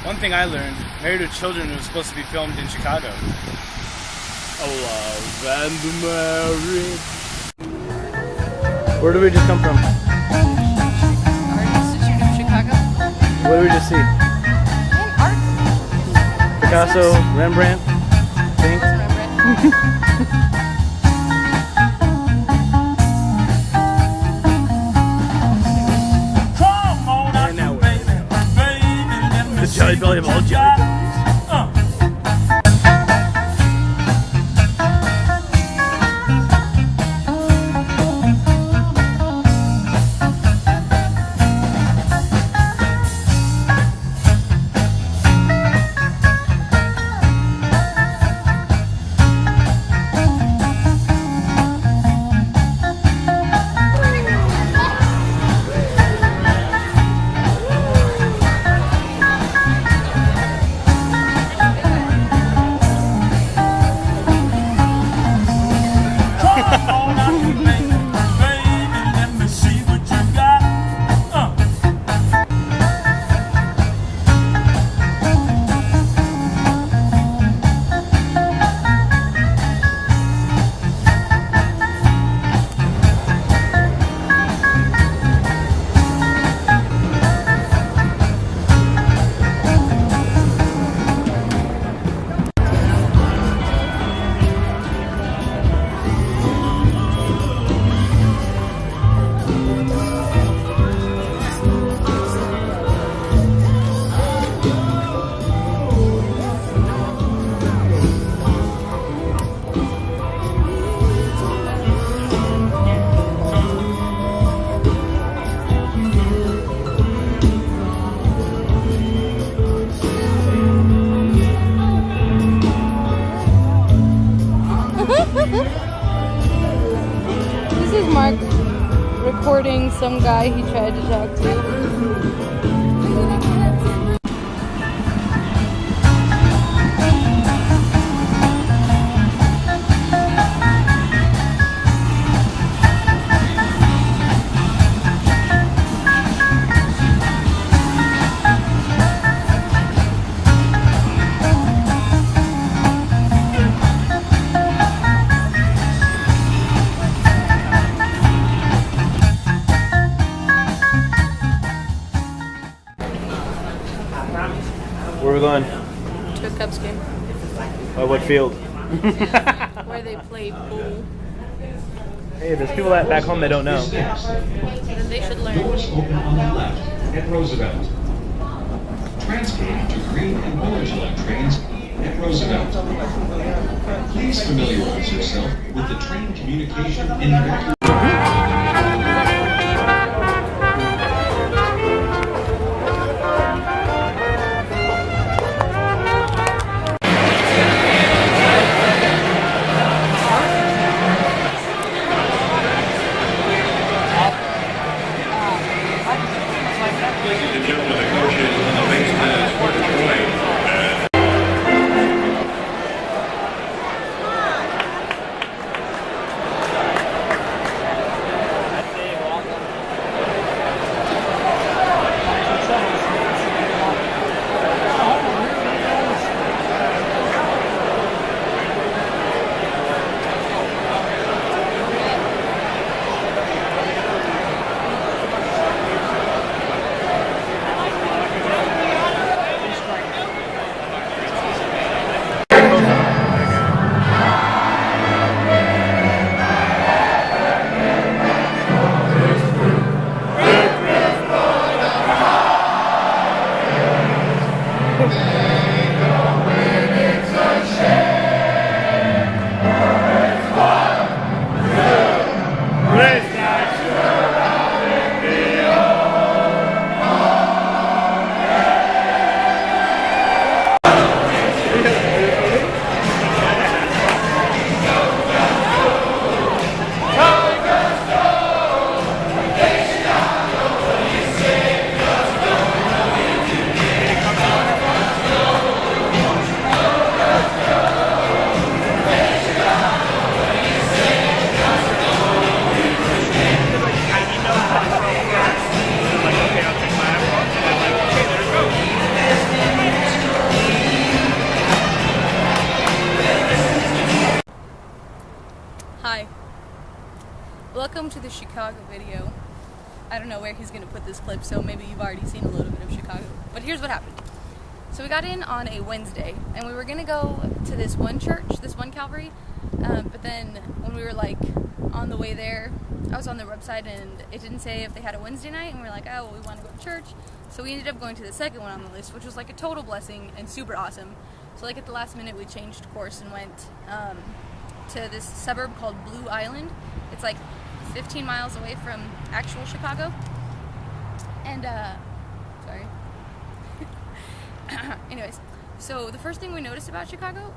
One thing I learned, Married with Children was supposed to be filmed in Chicago. Alive and married. Where did we just come from? Art Institute of Chicago. What did we just see? Art. Picasso, Rembrandt, paint. And now we're the Jelly Belly of all jelly bellies. This is Mark recording some guy he tried to talk to. Where are we going? To a Cubs game. What field? Where they play pool. Hey, there's people back home that don't know. Then they should learn. Doors open on the left at Roosevelt. Transfer to Green and Village Line trains at Roosevelt. Please familiarize yourself with the train communication in the back. Chicago video. I don't know where he's gonna put this clip, so maybe you've already seen a little bit of Chicago. But here's what happened. So we got in on a Wednesday, and we were gonna go to this one church, this one Calvary, but then when we were like on the way there, I was on their website and it didn't say if they had a Wednesday night, and we were like, oh, well, we want to go to church. So we ended up going to the second one on the list, which was like a total blessing and super awesome. So like at the last minute, we changed course and went to this suburb called Blue Island. It's like 15 miles away from actual Chicago. And, sorry. Anyways, so the first thing we noticed about Chicago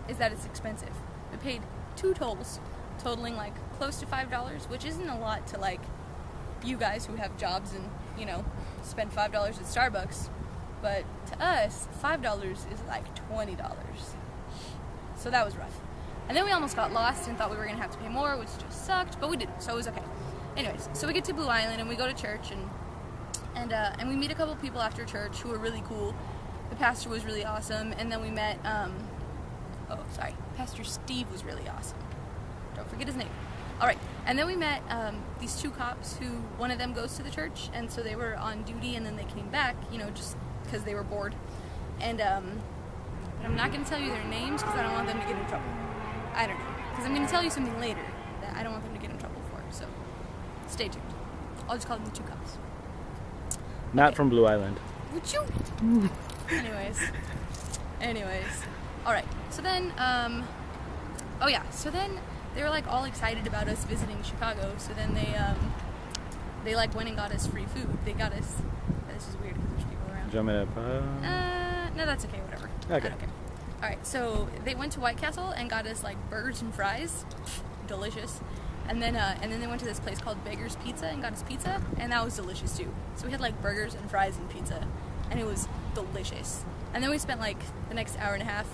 is that it's expensive. We paid 2 tolls, totaling like close to $5, which isn't a lot to like you guys who have jobs and, you know, spend $5 at Starbucks. But to us, $5 is like $20. So that was rough. And then we almost got lost and thought we were going to have to pay more, which just sucked, but we didn't, so it was okay. Anyways, so we get to Blue Island and we go to church and we meet a couple people after church who were really cool. The pastor was really awesome, and then we met, Pastor Steve was really awesome. Don't forget his name. Alright, and then we met these 2 cops who, one of them goes to the church, and so they were on duty and then they came back, you know, just because they were bored. And, but I'm not going to tell you their names because I don't want them to get in trouble. I don't know, because I'm going to tell you something later that I don't want them to get in trouble for, so stay tuned. I'll just call them the 2 cops. Not from Blue Island. Would you? Anyways. Alright, so then, so then they were like all excited about us visiting Chicago, so then they like went and got us free food. They got us, this is weird because there's people around. Do you want me to, no, that's okay, whatever. Okay. I don't care. Alright, so they went to White Castle and got us like burgers and fries. Delicious. And then they went to this place called Beggar's Pizza and got us pizza, and that was delicious too. So we had like burgers and fries and pizza, and it was delicious. And then we spent like the next hour and a half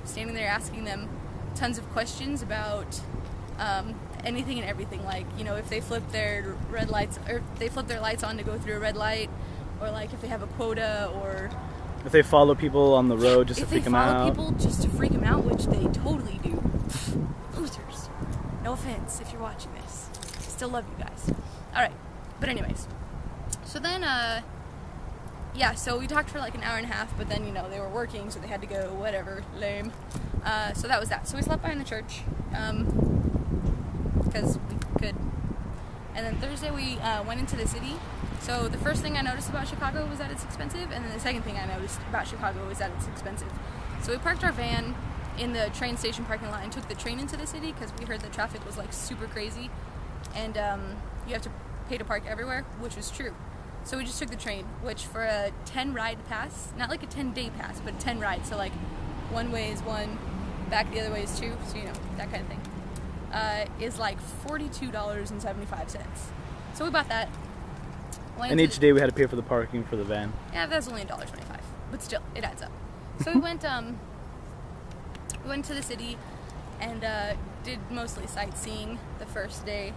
standing there asking them tons of questions about anything and everything, like, you know, if they flip their red lights, or if they flip their lights on to go through a red light, or like if they have a quota, or if they follow people on the road just to freak them out. If they follow people just to freak them out, which they totally do. Losers. No offense if you're watching this. I still love you guys. Alright, but anyways. So then, so we talked for like an hour and a half, but then, you know, they were working, so they had to go, whatever, lame. So that was that. So we slept by in the church, because we could. And then Thursday we went into the city. So the first thing I noticed about Chicago was that it's expensive, and then the second thing I noticed about Chicago was that it's expensive. So we parked our van in the train station parking lot and took the train into the city because we heard the traffic was like super crazy, and you have to pay to park everywhere, which was true. So we just took the train, which for a 10 ride pass, not like a 10-day pass, but 10 rides, so like one way is 1, back the other way is 2, so you know, that kind of thing, is like $42.75. So we bought that. And each day we had to pay for the parking for the van. Yeah, that's only $1.25, but still, it adds up. So we went to the city and did mostly sightseeing the first day.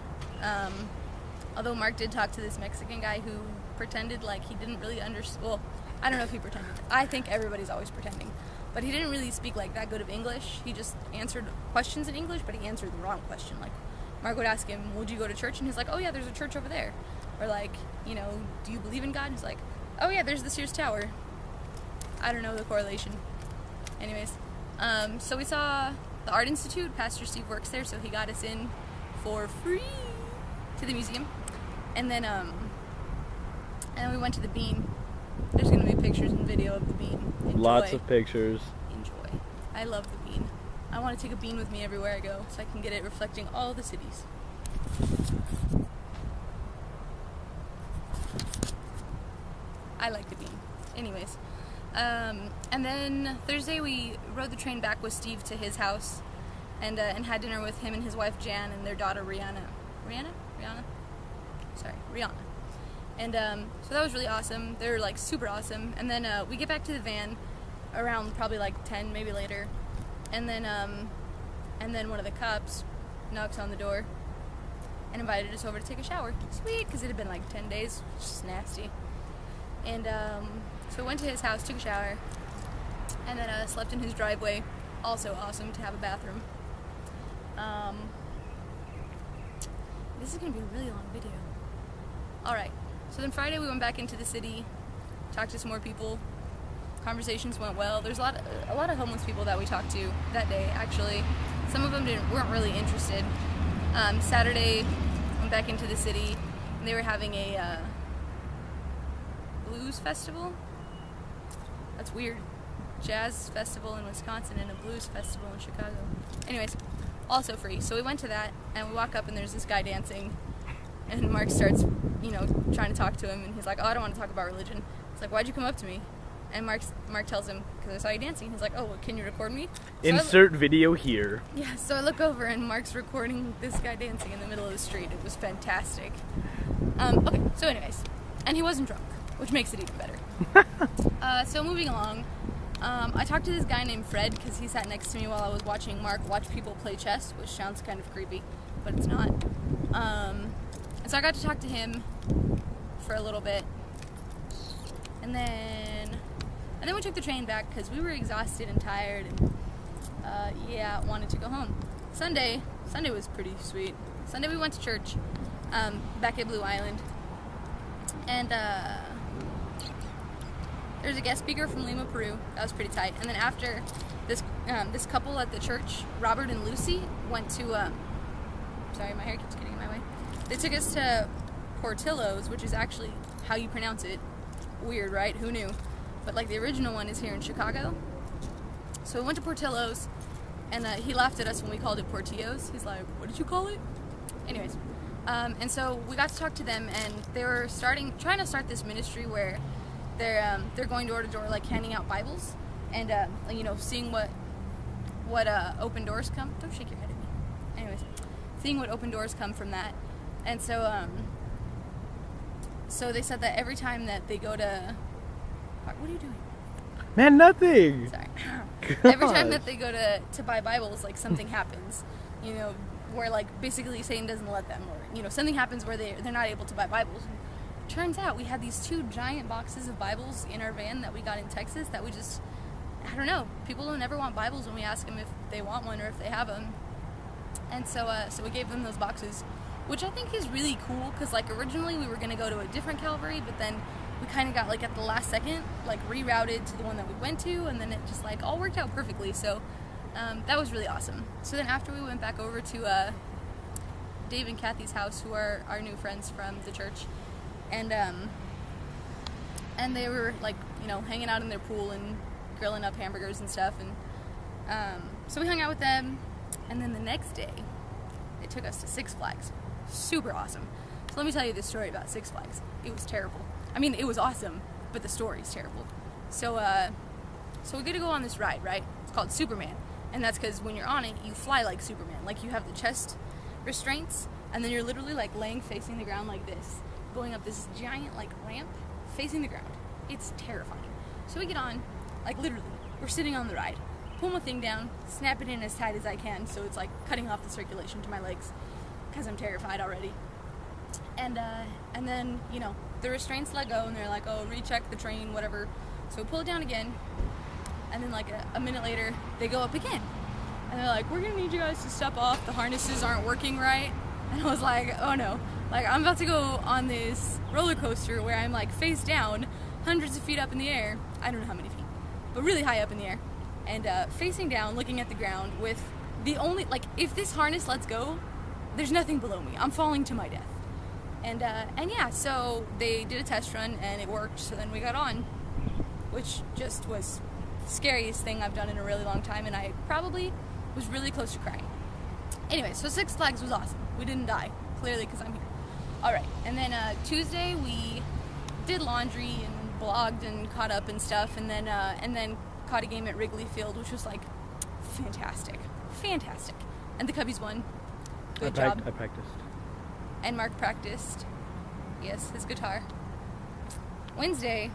Although Mark did talk to this Mexican guy who pretended like he didn't really understand. Well, I don't know if he pretended. I think everybody's always pretending. But he didn't really speak like that good of English. He just answered questions in English, but he answered the wrong question. Like, Mark would ask him, would you go to church? And he's like, oh yeah, there's a church over there. Or like, you know, do you believe in God? And he's like, oh yeah, there's the Sears Tower. I don't know the correlation. Anyways, so we saw the Art Institute. Pastor Steve works there, so he got us in for free to the museum. And then we went to the Bean. There's going to be pictures and video of the Bean. Enjoy. Lots of pictures. Enjoy. I love the Bean. I want to take a bean with me everywhere I go so I can get it reflecting all the cities. I like the Bean. Anyways. And then Thursday we rode the train back with Steve to his house and had dinner with him and his wife Jan and their daughter Rihanna. And so that was really awesome. They were like super awesome. And then we get back to the van around probably like 10, maybe later. And then one of the cops knocks on the door and invited us over to take a shower. Sweet, because it had been like 10 days, just nasty. And so we went to his house, took a shower, and then slept in his driveway. Also awesome to have a bathroom. this is gonna be a really long video. Alright, so then Friday we went back into the city, talked to some more people. Conversations went well. There's a lot of homeless people that we talked to that day, actually. Some of them weren't really interested. Saturday, went back into the city, and they were having a blues festival. That's weird. Jazz festival in Wisconsin and a blues festival in Chicago. Anyways, also free. So we went to that, and we walk up, and there's this guy dancing, and Mark starts, trying to talk to him, and he's like, oh, I don't want to talk about religion. It's like, why'd you come up to me? And Mark tells him, because I saw you dancing. He's like, oh, well, can you record me? So Insert video here. Yeah, so I look over and Mark's recording this guy dancing in the middle of the street. It was fantastic. Okay, so anyways, and he wasn't drunk, which makes it even better. So moving along, I talked to this guy named Fred because he sat next to me while I was watching Mark watch people play chess, which sounds kind of creepy, but it's not. And so I got to talk to him for a little bit, and then we took the train back because we were exhausted and tired, and wanted to go home. Sunday was pretty sweet. Sunday we went to church back at Blue Island, and there's a guest speaker from Lima, Peru. That was pretty tight. And then after this couple at the church, Robert and Lucy, went to sorry, my hair keeps getting in my way. They took us to Portillo's, which is actually how you pronounce it. Weird, right? Who knew? But like the original one is here in Chicago. So we went to Portillo's, and he laughed at us when we called it Portillo's. He's like, what did you call it? Anyways, and so we got to talk to them, and they were trying to start this ministry where they're going door to door, like handing out Bibles, and seeing what open doors come. Don't shake your head at me. Anyways, seeing what open doors come from that, and so they said that every time that they go to, what are you doing? Man, nothing. Sorry. Every time that they go to buy Bibles, like something happens, where like basically Satan doesn't let them, or something happens where they're not able to buy Bibles. And turns out we had these 2 giant boxes of Bibles in our van that we got in Texas that we just, I don't know, people don't ever want Bibles when we ask them if they want one or if they have them. And so we gave them those boxes, which I think is really cool, because like originally we were going to go to a different Calvary, but then we kind of got like at the last second like rerouted to the one that we went to, and then it just like all worked out perfectly. So that was really awesome. So then after we went back over to Dave and Kathy's house, who are our new friends from the church, and they were like hanging out in their pool and grilling up hamburgers and stuff, and so we hung out with them, and then the next day they took us to Six Flags. Super awesome. So let me tell you this story about Six Flags. It was terrible. I mean, it was awesome, but the story's terrible. So we get to go on this ride, right? It's called Superman, and that's because when you're on it, you fly like Superman. Like you have the chest restraints, and then you're literally like laying facing the ground like this, going up this giant like ramp facing the ground. It's terrifying. So we get on, like literally, we're sitting on the ride, pull my thing down, snap it in as tight as I can, so it's like cutting off the circulation to my legs, because I'm terrified already. And then, the restraints let go, and they're like, oh, recheck the train, whatever. So we pull it down again, and then like a minute later, they go up again. And they're like, we're gonna need you guys to step off, the harnesses aren't working right. And I was like, oh no. Like, I'm about to go on this roller coaster where I'm like face down, hundreds of feet up in the air. I don't know how many feet, but really high up in the air. And facing down, looking at the ground with the only, like, if this harness lets go, there's nothing below me. I'm falling to my death. And yeah, so they did a test run and it worked. So then we got on, which just was the scariest thing I've done in a really long time. And I probably was really close to crying. Anyway, so Six Flags was awesome. We didn't die, clearly, because I'm here. All right, and then Tuesday we did laundry and blogged and caught up and stuff, and then caught a game at Wrigley Field, which was like fantastic. And the Cubbies won. Good job. I practiced. And Mark practiced, yes, his guitar. Wednesday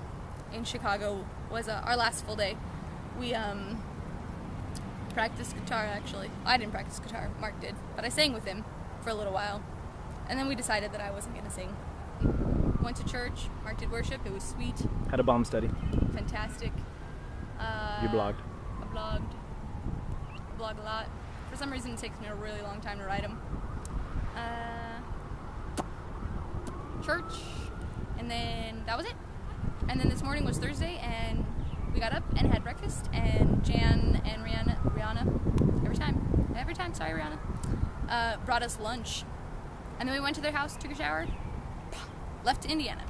in Chicago was our last full day. We practiced guitar, actually. I didn't practice guitar, Mark did, but I sang with him for a little while. And then we decided that I wasn't going to sing. Went to church, Mark did worship, it was sweet. Had a bomb study. Fantastic. You blogged. I blogged. I blog a lot. For some reason it takes me a really long time to write them. church, and then that was it. And then this morning was Thursday, and we got up and had breakfast, and Jan and Rihanna, every time, sorry Rihanna, brought us lunch. And then we went to their house, took a shower, left to Indiana.